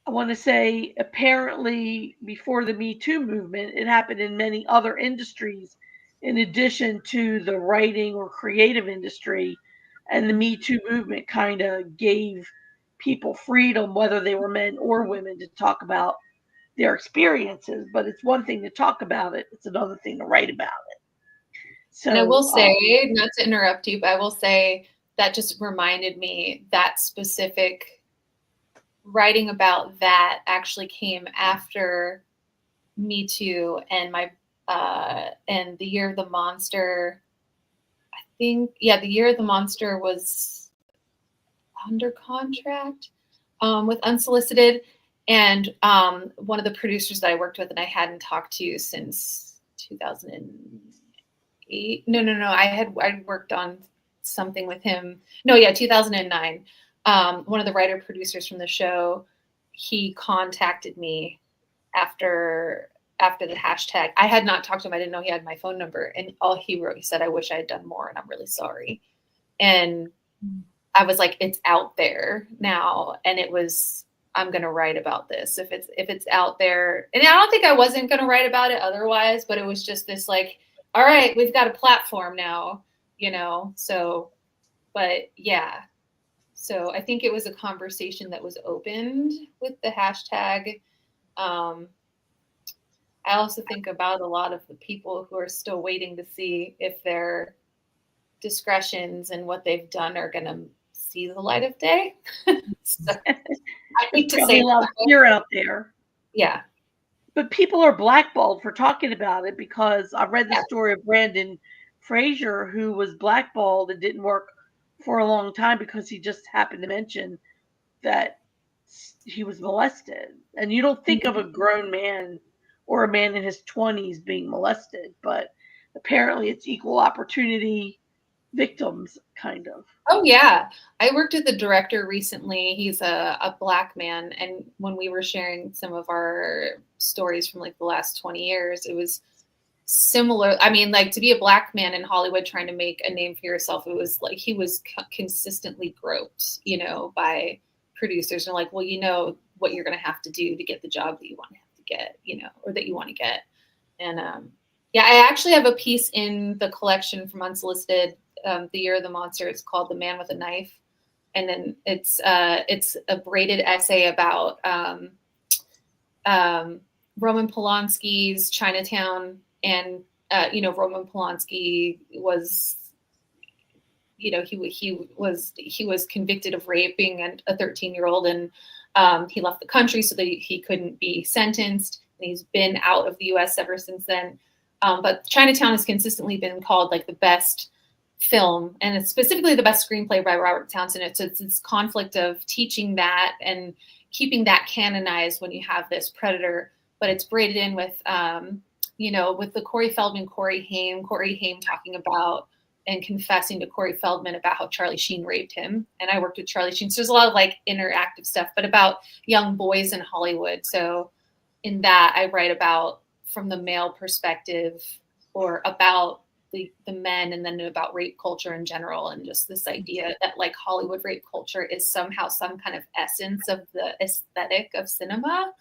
I want to say, apparently before the Me Too movement, it happened in many other industries in addition to the writing or creative industry. And the Me Too movement kind of gave people freedom, whether they were men or women, to talk about their experiences. But it's one thing to talk about it, it's another thing to write about it. And I will So, say, not to interrupt you, but I will say that just reminded me that specific writing about that actually came after Me Too and and the Year of the Monster. I think, yeah, the Year of the Monster was under contract with Unsolicited. And one of the producers that I worked with and I hadn't talked to since 2008. No. I worked on something with him. No, yeah, 2009. One of the writer producers from the show, he contacted me after the hashtag. I had not talked to him. I didn't know he had my phone number. And all he wrote, he said, I wish I had done more and I'm really sorry. And I was like, it's out there now. And it was, I'm going to write about this. If it's out there. And I don't think I wasn't going to write about it otherwise, but it was just this like, all right, we've got a platform now, so, but yeah. So I think it was a conversation that was opened with the hashtag. I also think about a lot of the people who are still waiting to see if their discretions and what they've done are going to see the light of day. So, I need to say a lot of fear out there. Yeah. But people are blackballed for talking about it because I read the story of Brandon Fraser, who was blackballed and didn't work for a long time because he just happened to mention that he was molested. And you don't think of a grown man or a man in his 20s being molested, but apparently it's equal opportunity victims, kind of. Oh, yeah. I worked with the director recently. He's a Black man. And when we were sharing some of our stories from like the last 20 years, it was similar. I mean, like to be a Black man in Hollywood trying to make a name for yourself, it was like he was consistently groped, by producers and like, well, what you're going to have to do to get the job that you want to have to get, or that you want to get. And yeah, I actually have a piece in the collection from Unsolicited, The Year of the Monster. It's called The Man with a Knife. And then it's a braided essay about Roman Polanski's Chinatown. And, Roman Polanski was, he was convicted of raping a 13-year-old and he left the country so that he couldn't be sentenced. And he's been out of the US ever since then. But Chinatown has consistently been called like the best film, and it's specifically the best screenplay by Robert Townsend. It's this conflict of teaching that and keeping that canonized when you have this predator, but it's braided in with, with the Corey Feldman, Corey Haim talking about and confessing to Corey Feldman about how Charlie Sheen raped him. And I worked with Charlie Sheen. So there's a lot of like interactive stuff, but about young boys in Hollywood. So in that I write about from the male perspective or about the men, and then about rape culture in general, and just this idea that like Hollywood rape culture is somehow some kind of essence of the aesthetic of cinema,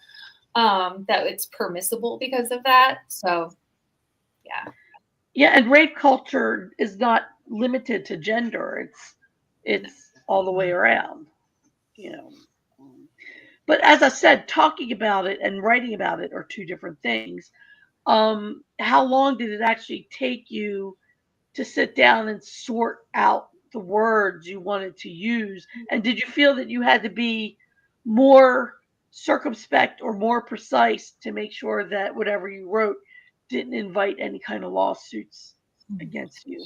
that it's permissible because of that. So yeah. Yeah, and rape culture is not limited to gender. It's all the way around, you know. But as I said, talking about it and writing about it are two different things. How long did it actually take you to sit down and sort out the words you wanted to use? And did you feel that you had to be more circumspect or more precise to make sure that whatever you wrote didn't invite any kind of lawsuits against you?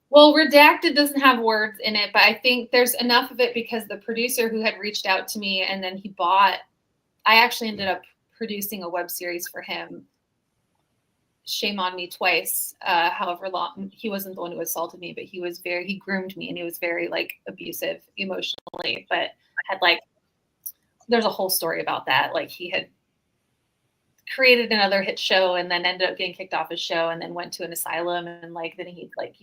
Well, redacted doesn't have words in it, but I think there's enough of it because the producer who had reached out to me, and then I actually ended up producing a web series for him. Shame on me twice. However long, he wasn't the one who assaulted me, but he groomed me, and he was very like abusive emotionally, but had like, there's a whole story about that. Like he had created another hit show and then ended up getting kicked off his show and then went to an asylum, and like, then he like,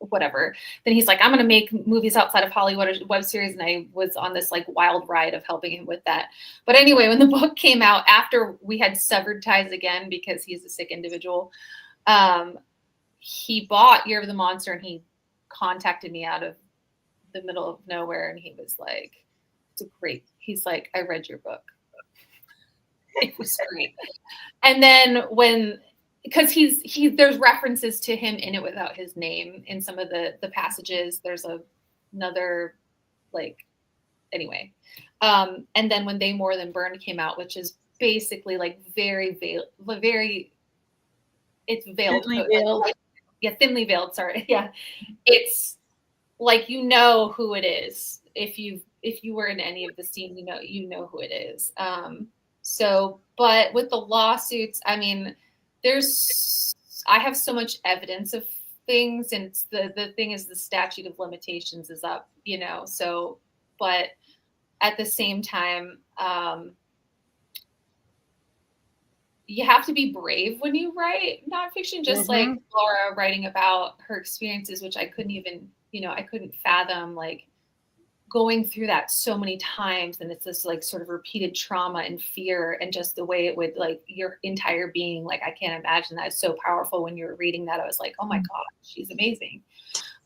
whatever. Then he's like, I'm going to make movies outside of Hollywood, or web series. And I was on this like wild ride of helping him with that. But anyway, when the book came out, after we had severed ties again, because he's a sick individual, he bought Year of the Monster, and he contacted me out of the middle of nowhere. And he was like, he's like, I read your book. It was great. And then because there's references to him in it without his name in some of the passages. There's another like, anyway. And then when They More Than Burned came out, which is basically like it's veiled. Thinly veiled. Thinly veiled. Sorry. Yeah. It's like, who it is. If you were in any of the scene, you know who it is. So, but with the lawsuits, I mean, I have so much evidence of things, and the thing is the statute of limitations is up, so, but at the same time, you have to be brave when you write nonfiction, just like Laura writing about her experiences, which I couldn't even, I couldn't fathom, like, going through that so many times, and it's this like sort of repeated trauma and fear, and just the way it would like your entire being, like I can't imagine that. It's so powerful. When you were reading that, I was like, oh my God, she's amazing.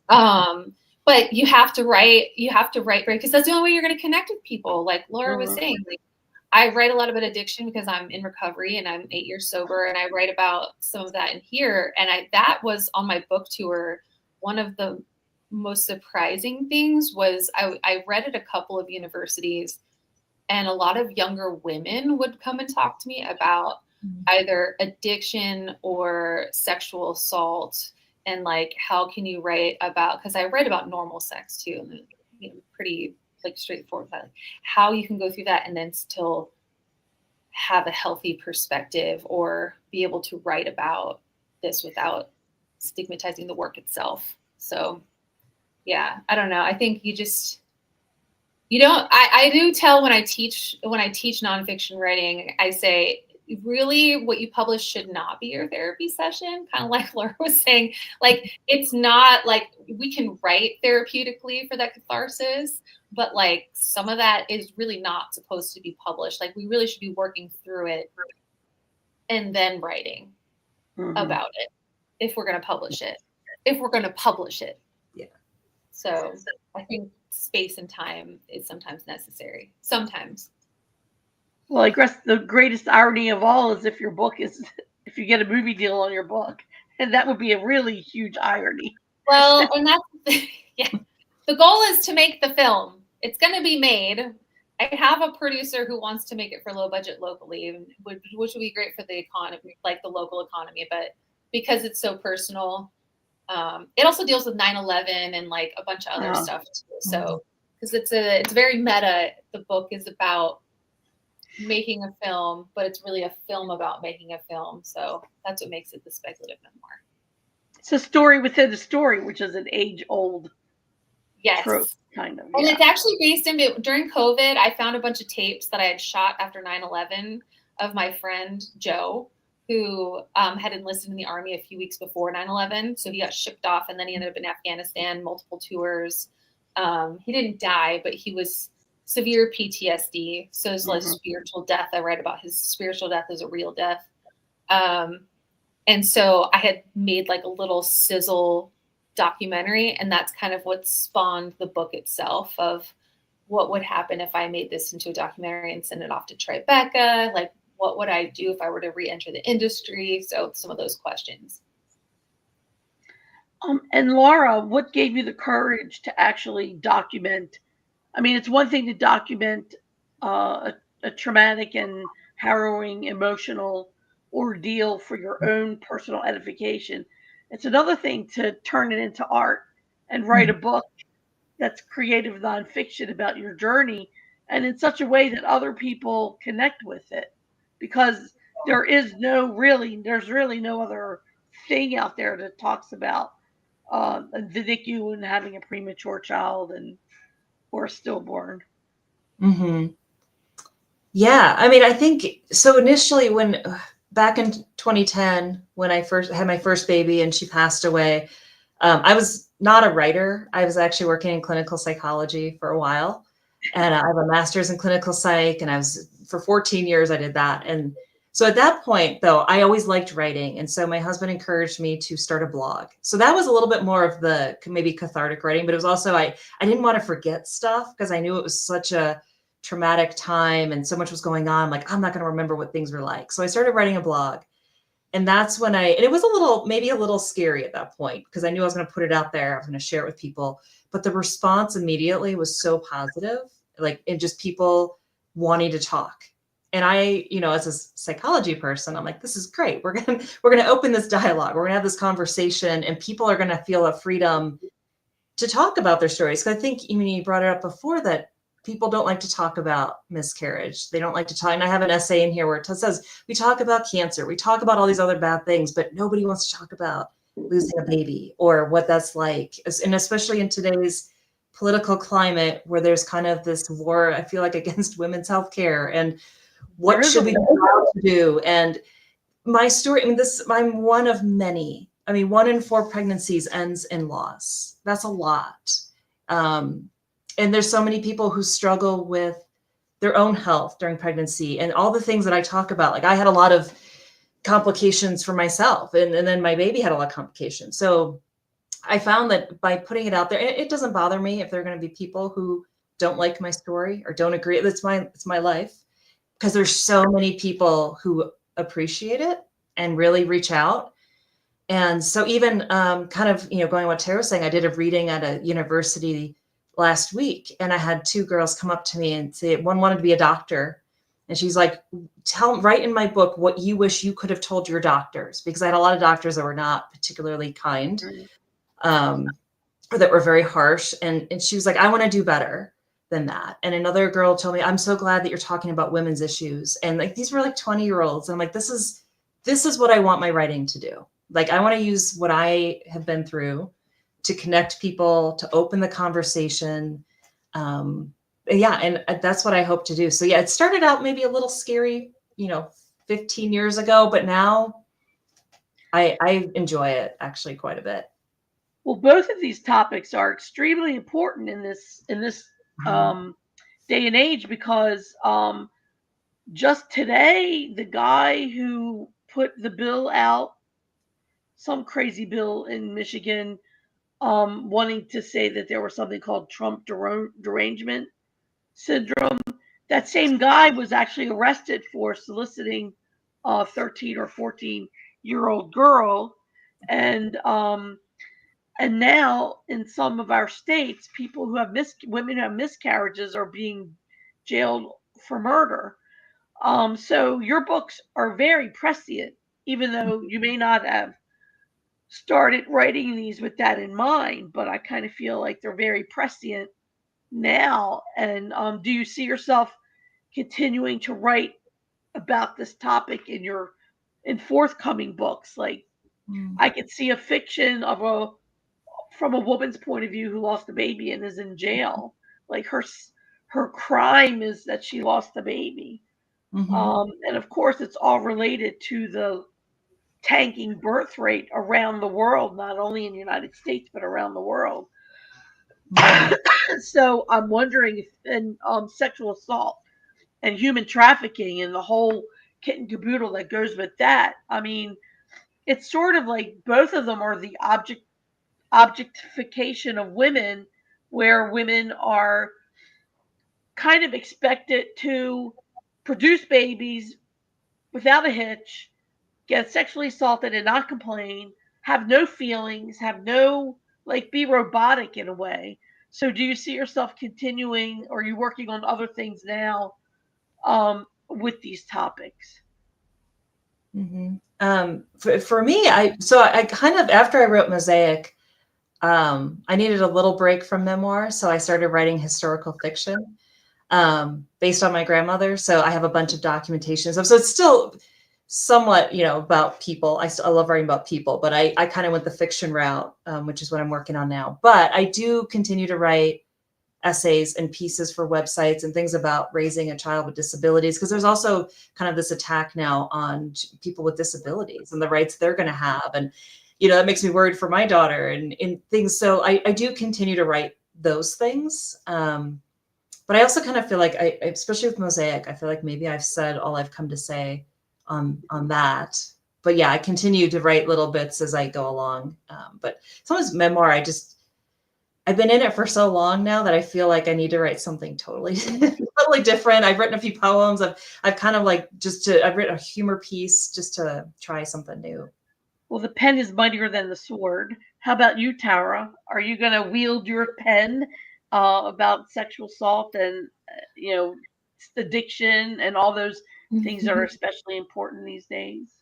But you have to write because that's the only way you're going to connect with people. Like Laura was saying, like, I write a lot about addiction because I'm in recovery and I'm 8 years sober, and I write about some of that in here. And that was on my book tour. One of the most surprising things was I read at a couple of universities, and a lot of younger women would come and talk to me about either addiction or sexual assault, and like, how can you write about, because I write about normal sex too, and pretty like straightforward, like how you can go through that and then still have a healthy perspective, or be able to write about this without stigmatizing the work itself. So yeah, I don't know. I think I do tell when I teach nonfiction writing, I say, really what you publish should not be your therapy session. Kind of like Laura was saying, like, it's not like we can write therapeutically for that catharsis, but like some of that is really not supposed to be published. Like, we really should be working through it and then writing about it if we're going to publish it. Yeah. So I think space and time is sometimes necessary. Sometimes. Well, I guess the greatest irony of all is if you get a movie deal on your book, and that would be a really huge irony. Well, and that's, yeah. The goal is to make the film. It's going to be made. I have a producer who wants to make it for low budget locally, which would be great for the economy, like the local economy, but because it's so personal, it also deals with 9/11 and like a bunch of other stuff too. So, because it's very meta. The book is about making a film, but it's really a film about making a film. So that's what makes it the speculative memoir. It's a story within a story, which is an age-old trope, kind of. And it's actually based in, during COVID, I found a bunch of tapes that I had shot after 9/11 of my friend Joe, who had enlisted in the Army a few weeks before 9/11. So he got shipped off, and then he ended up in Afghanistan, multiple tours. He didn't die, but he was severe PTSD. So it's like spiritual death. I read about his spiritual death as a real death. And so I had made like a little sizzle documentary, and that's kind of what spawned the book itself of what would happen if I made this into a documentary and send it off to Tribeca. Like, what would I do if I were to re-enter the industry? So some of those questions. And Laura, what gave you the courage to actually document? I mean, it's one thing to document a traumatic and harrowing emotional ordeal for your own personal edification. It's another thing to turn it into art and write a book that's creative nonfiction about your journey, and in such a way that other people connect with it, because there's really no other thing out there that talks about the NICU and having a premature child and or stillborn. Mm-hmm. Yeah, I mean, I think so. Initially, when back in 2010, when I first had my first baby and she passed away, I was not a writer. I was actually working in clinical psychology for a while, and I have a master's in clinical psych, and I was for 14 years I did that. And so at that point, though, I always liked writing, and so my husband encouraged me to start a blog. So that was a little bit more of the maybe cathartic writing, but it was also I didn't want to forget stuff because I knew it was such a traumatic time and so much was going on. Like, I'm not going to remember what things were like. So I started writing a blog. And that's when and it was maybe a little scary at that point because I knew I was going to put it out there. I was going to share it with people. But the response immediately was so positive, like, and just people wanting to talk. And I, as a psychology person, I'm like, this is great. We're going to open this dialogue. We're going to have this conversation and people are going to feel a freedom to talk about their stories. Because I think even you brought it up before that people don't like to talk about miscarriage. They don't like to talk. And I have an essay in here where it says, we talk about cancer, we talk about all these other bad things, but nobody wants to talk about losing a baby or what that's like. And especially in today's political climate where there's kind of this war, I feel like, against women's health care and what should we be allowed to do. And my story, I mean, I'm one of many. I mean, 1 in 4 pregnancies ends in loss. That's a lot. And there's so many people who struggle with their own health during pregnancy and all the things that I talk about. Like I had a lot of complications for myself and then my baby had a lot of complications. So I found that by putting it out there, it doesn't bother me if there are going to be people who don't like my story or don't agree. It's my life because there's so many people who appreciate it and really reach out. And so even kind of, going what Tara was saying, I did a reading at a university last week and I had 2 girls come up to me and say, one wanted to be a doctor. And she's like, write in my book what you wish you could have told your doctors, because I had a lot of doctors that were not particularly kind, or that were very harsh. And she was like, I want to do better than that. And another girl told me, I'm so glad that you're talking about women's issues. And like, these were like 20-year-olds. And I'm like, this is what I want my writing to do. Like, I want to use what I have been through to connect people, to open the conversation. And that's what I hope to do. So yeah, it started out maybe a little scary, 15 years ago, but now I enjoy it actually quite a bit. Well, both of these topics are extremely important in this day and age because just today, the guy who put the bill out, some crazy bill in Michigan, wanting to say that there was something called Trump derangement syndrome. That same guy was actually arrested for soliciting a 13 or 14-year-old girl, and now in some of our states, people who have women who have miscarriages are being jailed for murder. So your books are very prescient, even though you may not have started writing these with that in mind, but I kind of feel like they're very prescient now. And do you see yourself continuing to write about this topic in forthcoming books? Like, I could see a fiction from a woman's point of view who lost a baby and is in jail. Like her crime is that she lost a baby. And of course, it's all related to the tanking birth rate around the world, not only in the United States, but around the world. So I'm wondering if in sexual assault and human trafficking and the whole kit and caboodle that goes with that. I mean, it's sort of like both of them are the objectification of women, where women are kind of expected to produce babies without a hitch, get sexually assaulted and not complain, have no feelings, have no, like, be robotic in a way. So do you see yourself continuing, or are you working on other things now with these topics? For me, I kind of, after I wrote Mosaic, I needed a little break from memoir, so I started writing historical fiction based on my grandmother. So I have a bunch of documentation. So it's still somewhat, about people. I love writing about people, but I kind of went the fiction route, which is what I'm working on now. But I do continue to write essays and pieces for websites and things about raising a child with disabilities, because there's also kind of this attack now on people with disabilities and the rights they're going to have. And, that makes me worried for my daughter and things. So I do continue to write those things. But I also kind of feel like especially with Mosaic, I feel like maybe I've said all I've come to say on that. But yeah, I continue to write little bits as I go along. But sometimes memoir, I've been in it for so long now that I feel like I need to write something totally different. I've written a few poems. I've kind of like I've written a humor piece just to try something new. Well, the pen is mightier than the sword. How about you, Tara? Are you going to wield your pen about sexual assault and, addiction and all those things that are especially important these days?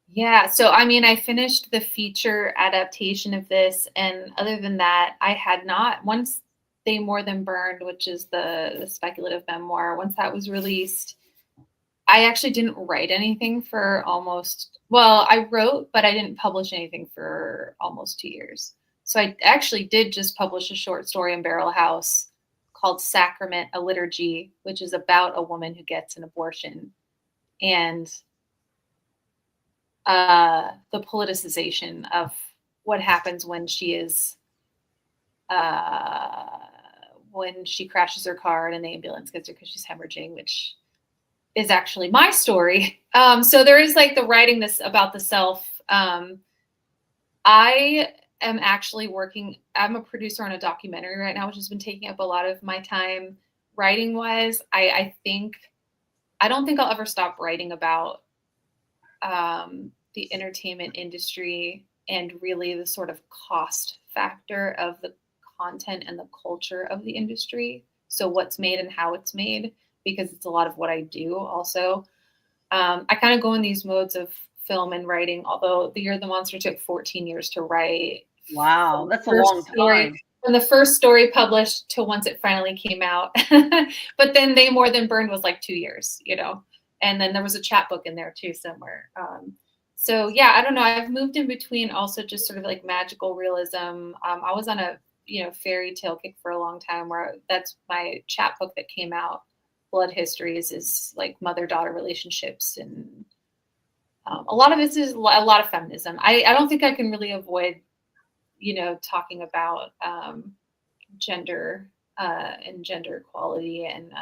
Yeah, so I mean, I finished the feature adaptation of this, and other than that, I had not. Once They More Than Burned, which is the speculative memoir, once that was released, I actually didn't write anything for I wrote, but I didn't publish anything for almost 2 years. So I actually did just publish a short story in Barrel House called Sacrament, a Liturgy, which is about a woman who gets an abortion. And the politicization of what happens when she crashes her car and an ambulance gets her because she's hemorrhaging, which is actually my story. So there is like the writing this about the self. I am actually I'm a producer on a documentary right now, which has been taking up a lot of my time writing wise. I don't think I'll ever stop writing about the entertainment industry and really the sort of cost factor of the content and the culture of the industry. So what's made and how it's made, because it's a lot of what I do also. I kind of go in these modes of film and writing, although The Year of the Monster took 14 years to write. Wow, that's a long time. From the first story published to once it finally came out. But then They More Than Burned was like 2 years, and then there was a chapbook in there too somewhere. So yeah, I don't know. I've moved in between also just sort of like magical realism. I was on a fairy tale kick for a long time, where that's my chapbook that came out. Blood Histories is like mother-daughter relationships, and a lot of it is a lot of feminism. I don't think I can really avoid talking about gender and gender equality and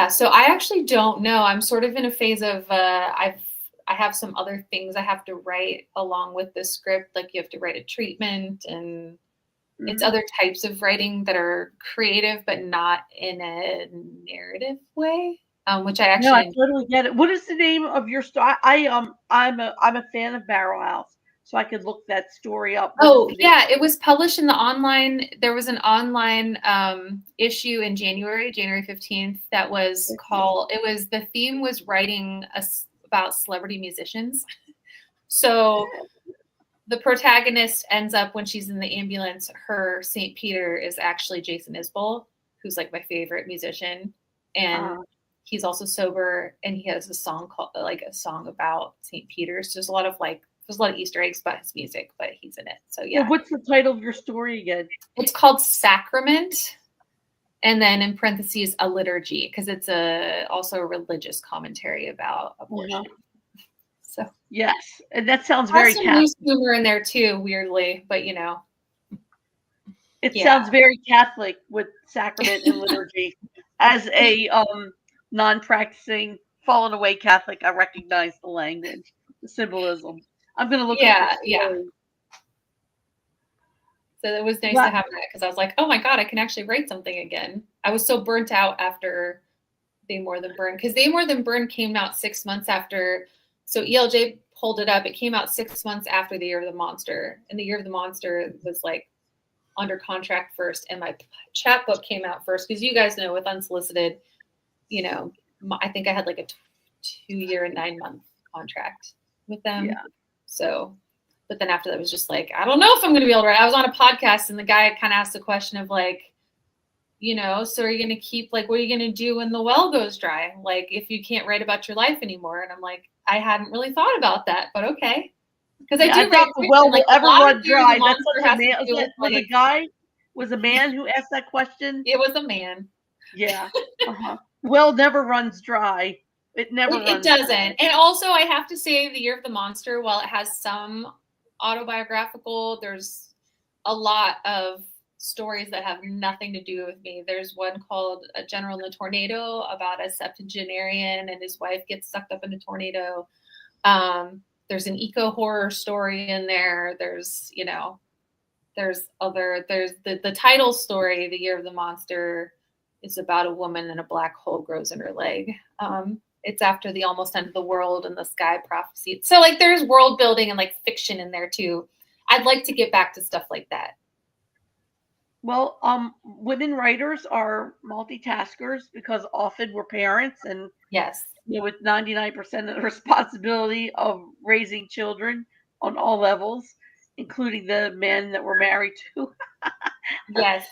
so I actually don't know. I'm sort of in a phase of I have some other things I have to write along with the script. Like you have to write a treatment, and it's other types of writing that are creative, but not in a narrative way. Which I actually I totally get it. What is the name of your story? I'm a fan of Barrel House, so I could look that story up. It was published in the online. There was an online issue in January 15th that was called. The theme was writing about celebrity musicians. So the protagonist ends up, when she's in the ambulance, her St. Peter is actually Jason Isbell, who's like my favorite musician, and he's also sober, and he has a song about St. Peter. So there's a lot of Easter eggs about his music, but he's in it. So yeah. Well, what's the title of your story again? It's called Sacrament, and then in parentheses, a liturgy, because it's also a religious commentary about abortion. Yes, and that sounds Has very some Catholic. loose humor in there too, weirdly, but you know. It Yeah. sounds very Catholic with sacrament and liturgy. As a non-practicing, fallen away Catholic, I recognize the language, the symbolism. I'm going to look up the Yeah. story. So it was nice Wow. to have that because I was like, oh my God, I can actually write something again. I was so burnt out after They More Than Burn, because They More Than Burn came out 6 months after. So ELJ pulled it up. It came out 6 months after The Year of the Monster. And The Year of the Monster was like under contract first. And my chat book came out first. Because you guys know with Unsolicited, you know, I think I had like a 2-year and 9-month contract with them. Yeah. So, but then after that was just like, I don't know if I'm going to be able to write. I was on a podcast and the guy kind of asked the question of like, you know, so are you going to keep, like, what are you going to do when the well goes dry? Like, if you can't write about your life anymore. And I'm like, I hadn't really thought about that, but okay. Because I do doubt the well will ever run dry. That's such a man. Was a man who asked that question? It was a man. Yeah. Well never runs dry. It never runs. It doesn't. Dry. And also, I have to say, The Year of the Monster, while it has some autobiographical, there's a lot of stories that have nothing to do with me. There's one called A General in the Tornado about a septuagenarian and his wife gets sucked up in a tornado. There's an eco horror story in there. There's, you know, there's the title story, The Year of the Monster, is about a woman and a black hole grows in her leg. It's after the almost end of the world and the sky prophecy. So like there's world building and like fiction in there too. I'd like to get back to stuff like that. Well, women writers are multitaskers because often we're parents and yes, you know, with 99% of the responsibility of raising children on all levels, including the men that we're married to. Yes.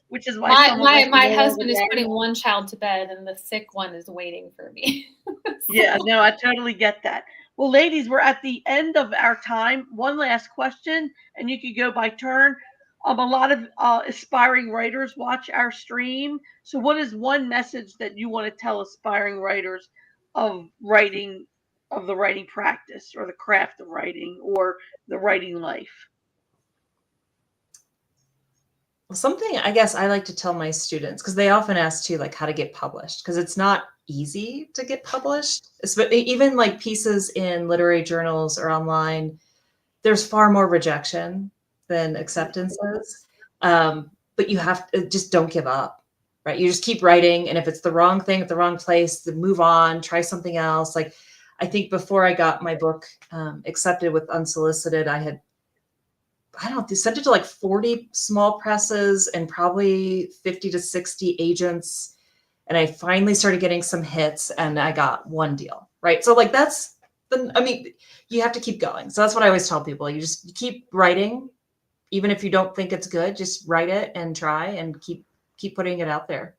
Which is why my husband is putting one child to bed and the sick one is waiting for me. So. Yeah, no, I totally get that. Well, ladies, we're at the end of our time. One last question, and you could go by turn. A lot of aspiring writers watch our stream. So what is one message that you want to tell aspiring writers of writing, of the writing practice or the craft of writing or the writing life? Something I guess I like to tell my students, because they often ask too, like how to get published, because it's not easy to get published. Even like pieces in literary journals or online, there's far more rejection than acceptances. But you have to just don't give up, right? You just keep writing. And if it's the wrong thing at the wrong place, then move on, try something else. Like I think before I got my book accepted with Unsolicited, they sent it to like 40 small presses and probably 50 to 60 agents. And I finally started getting some hits and I got one deal, right? So like you have to keep going. So that's what I always tell people. You keep writing, even if you don't think it's good, just write it and try and keep putting it out there.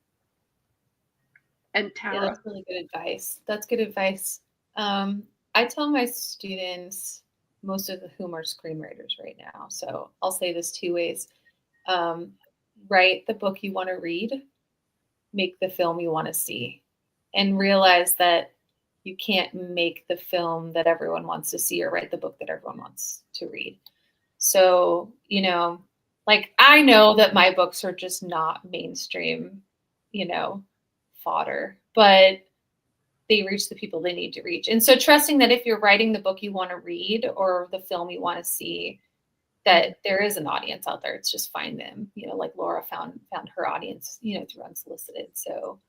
And Tara? Yeah, that's really good advice. That's good advice. I tell my students, most of whom are screenwriters right now. So I'll say this 2 ways. Write the book you want to read, make the film you want to see, and realize that you can't make the film that everyone wants to see or write the book that everyone wants to read. So, you know, like I know that my books are just not mainstream, you know, fodder, but they reach the people they need to reach. And so trusting that if you're writing the book you want to read or the film you want to see, that there is an audience out there. It's just find them, you know, like Laura found her audience, you know, through Unsolicited. So,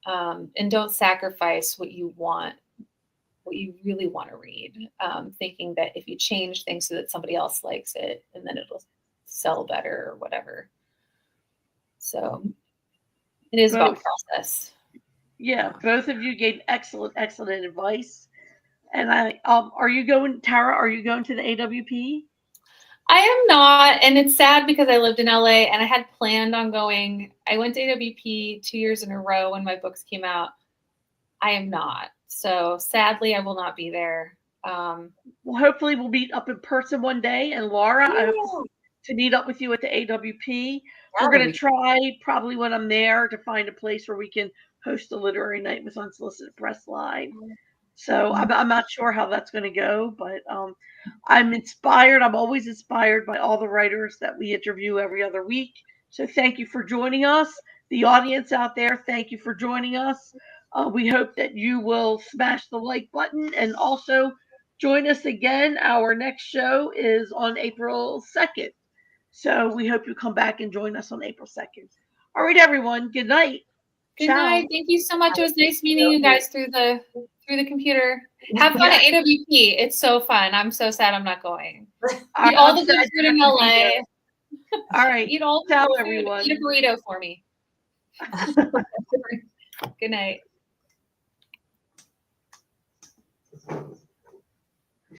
and don't sacrifice what you really want to read, thinking that if you change things so that somebody else likes it and then it'll sell better or whatever. So it is about process. Yeah, both of you gave excellent advice. And are you going, Tara? Are you going to the AWP? I am not, and it's sad because I lived in LA and I had planned on going. I went to AWP 2 years in a row when my books came out. I am not, so sadly, I will not be there. Well, hopefully, we'll meet up in person one day. And Laura, I hope to meet up with you at the AWP. We're going to try, probably when I'm there, to find a place where we can host a literary night with Unsolicited Press Live. So I'm not sure how that's going to go, but I'm inspired. I'm always inspired by all the writers that we interview every other week. So thank you for joining us. The audience out there, thank you for joining us. We hope that you will smash the like button and also join us again. Our next show is on April 2nd. So we hope you come back and join us on April 2nd. All right, everyone. Good night. Good Ciao. night. Thank you so much. It was nice meeting you guys through the computer. Have fun at AWP. It's so fun. I'm so sad I'm not going. Eat all the good food in LA. All right. Eat all the Ciao, good food. everyone. Eat a burrito for me. Good night.